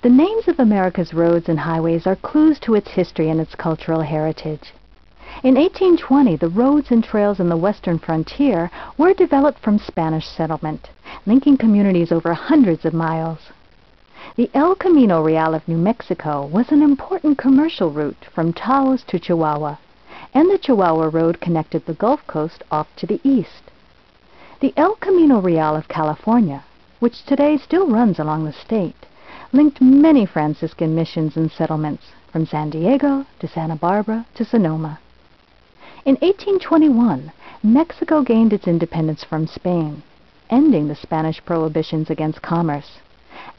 The names of America's roads and highways are clues to its history and its cultural heritage. In 1820, the roads and trails in the western frontier were developed from Spanish settlement, linking communities over hundreds of miles. The El Camino Real of New Mexico was an important commercial route from Taos to Chihuahua, and the Chihuahua Road connected the Gulf Coast off to the east. The El Camino Real of California, which today still runs along the state, linked many Franciscan missions and settlements, from San Diego to Santa Barbara to Sonoma. In 1821, Mexico gained its independence from Spain, ending the Spanish prohibitions against commerce.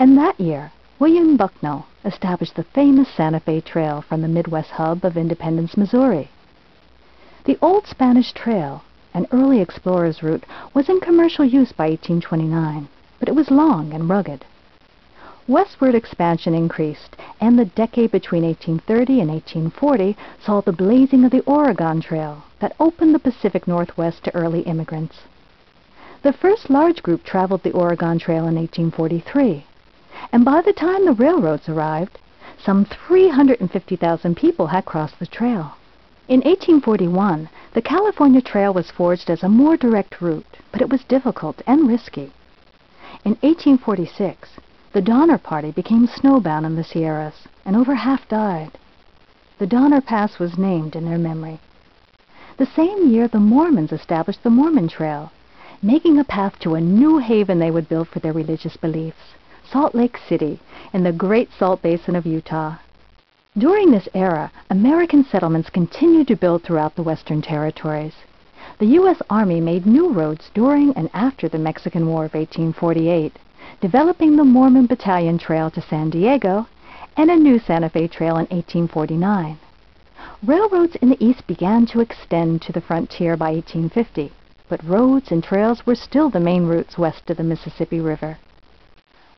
And that year, William Bucknell established the famous Santa Fe Trail from the Midwest hub of Independence, Missouri. The Old Spanish Trail, an early explorer's route, was in commercial use by 1829, but it was long and rugged. Westward expansion increased, and the decade between 1830 and 1840 saw the blazing of the Oregon Trail that opened the Pacific Northwest to early immigrants. The first large group traveled the Oregon Trail in 1843, and by the time the railroads arrived, some 350,000 people had crossed the trail. In 1841, the California Trail was forged as a more direct route, but it was difficult and risky. In 1846, the Donner Party became snowbound in the Sierras, and over half died. The Donner Pass was named in their memory. The same year, the Mormons established the Mormon Trail, making a path to a new haven they would build for their religious beliefs, Salt Lake City, in the Great Salt Basin of Utah. During this era, American settlements continued to build throughout the Western territories. The U.S. Army made new roads during and after the Mexican War of 1848, developing the Mormon Battalion Trail to San Diego and a new Santa Fe Trail in 1849. Railroads in the east began to extend to the frontier by 1850, but roads and trails were still the main routes west of the Mississippi River.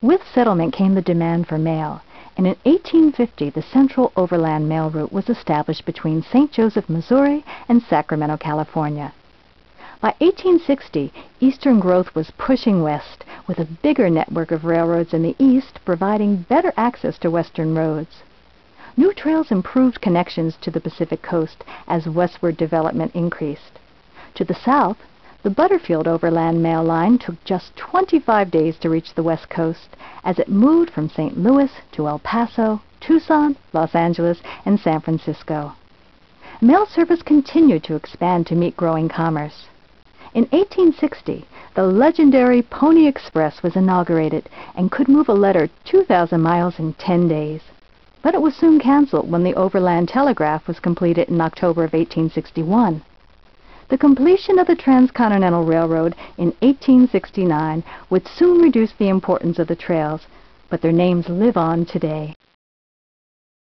With settlement came the demand for mail, and in 1850 the Central Overland Mail Route was established between St. Joseph, Missouri and Sacramento, California. By 1860, eastern growth was pushing west, with a bigger network of railroads in the east providing better access to western roads. New trails improved connections to the Pacific coast as westward development increased. To the south, the Butterfield Overland Mail Line took just 25 days to reach the west coast as it moved from St. Louis to El Paso, Tucson, Los Angeles, and San Francisco. Mail service continued to expand to meet growing commerce. In 1860, the legendary Pony Express was inaugurated and could move a letter 2,000 miles in 10 days. But it was soon canceled when the Overland Telegraph was completed in October of 1861. The completion of the Transcontinental Railroad in 1869 would soon reduce the importance of the trails, but their names live on today.